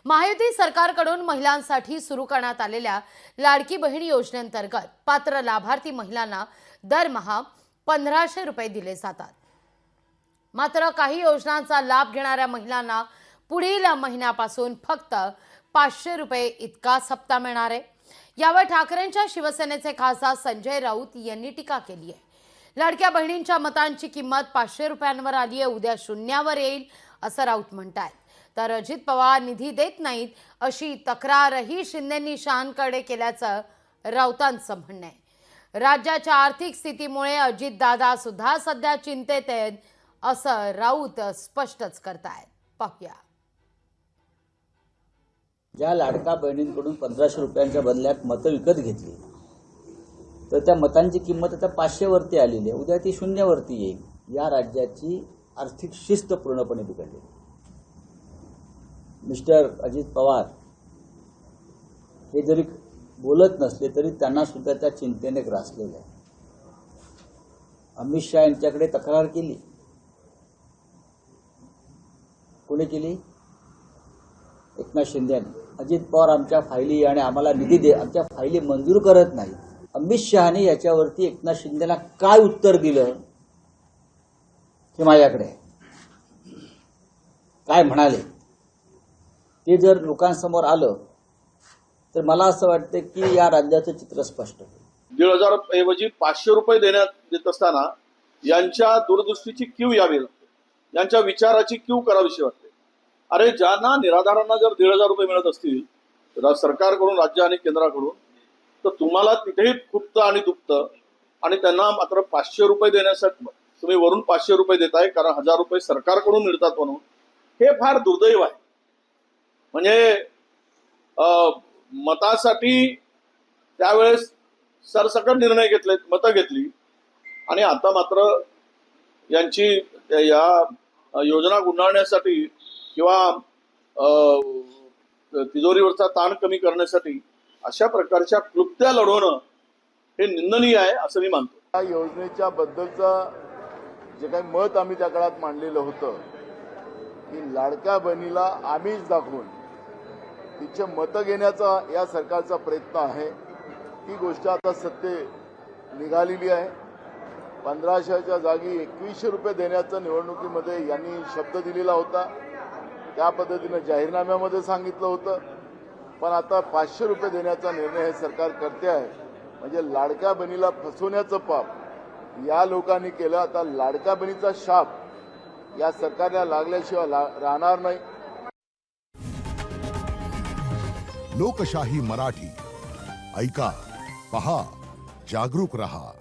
महायुती सरकारकडून महिलांसाठी सुरू करण्यात आलेल्या लाडकी बहीण योजनेअंतर्गत पात्र लाभार्थी महिलांना दरमहा 1500 रुपये दिले जातात। मात्र काही योजनांचा लाभ घेणाऱ्या महिलांना पुढील महिन्यापासून फक्त 500 रुपये इतकाच हप्ता मिळणार आहे। यावर ठाकरेंच्या शिवसेनेचे खासदार संजय राऊत यांनी टीका केली आहे। लाडक्या बहिणींच्या मतांची किंमत 500 रुपयांवर आली आहे, उद्या शून्यावर येईल असं राऊत म्हणतात। तर अजित पवार निधी देत नाहीत अशी तक्रारही शिंदेंनी शहांकडे केल्याचं राऊतांचं म्हणणं आहे। राज्याच्या आर्थिक स्थितीमुळे अजितदादा सुद्धा सध्या चिंतेत आहेत असं राऊत स्पष्टच करतायत। पाहूया। ज्या लाडका बहिणींकडून 1500 रुपयांच्या बदल्यात मतं विकत घेतली तर त्या मतांची किंमत आता 500 वरती आलेली आहे, उद्या ती शून्यावरती येईल। या राज्याची आर्थिक शिस्त पूर्णपणे बिघडली। मिस्टर अजित पवार हे जरी बोलत नसले तरी त्यांना सुद्धा त्या चिंतेने ग्रासलेले आहे। अमित शहा यांच्याकडे तक्रार केली, कोणी केली? एकनाथ शिंदे यांनी। अजित पवार आमच्या फायली आणि आम्हाला निधी दे, आमच्या फायली मंजूर करत नाही। अमित शहाने याच्यावरती एकनाथ शिंदेला काय उत्तर दिलं हे माझ्याकडे काय म्हणाले ते जर लोकांसमोर आलं तर मला असं वाटतं की या राज्याचं चित्र स्पष्ट होईल। 1,500 ऐवजी 500 रुपये देत असताना यांच्या दूरदृष्टीची कीव यावी लागते, यांच्या विचाराची कीव करावीशी वाटते। अरे ज्यांना निराधारांना जर 1,500 रुपये मिळत असतील सरकारकडून, राज्य आणि केंद्राकडून, तर तुम्हाला तिथेही खुपतं आणि दुखतं आणि त्यांना मात्र 500 रुपये देण्यासाठी तुम्ही वरून 500 रुपये देताय कारण 1000 रुपये सरकारकडून मिळतात म्हणून। हे फार दुर्दैव आहे। म्हणजे मतासाठी त्यावेळेस सरसकट निर्णय घेतले, मतं घेतली आणि आता मात्र यांची या योजना गुंडाळण्यासाठी किंवा तिजोरीवरचा ताण कमी करण्यासाठी अशा प्रकारच्या क्लुप्त्या लढवणं हे निंदनीय आहे असं मी मानतो। या योजनेच्या बद्दलचं जे काही मत आम्ही त्या काळात मांडलेलं होतं की लाडक्या बहिणीला आमिष दाखवून तिचे मतं घेण्याचा या सरकारचा प्रयत्न आहे, ती गोष्ट आता सत्य निघालेली आहे। 1500च्या जागी 2100 रुपये देण्याचा निवडणुकीमध्ये यांनी शब्द दिलेला होता, त्या पद्धतीने जाहीरनाम्यामध्ये सांगितलं होतं, पण आता 500 रुपये देण्याचा निर्णय हे सरकार करते आहे। म्हणजे लाडक्या बहिणीला फसवण्याचं पाप या लोकांनी केलं। आता लाडक्या बहिणीचा शाप या सरकारला लागल्याशिवाय राहणार नाही। लोकशाही मराठी ऐका, पहा, जागरूक रहा।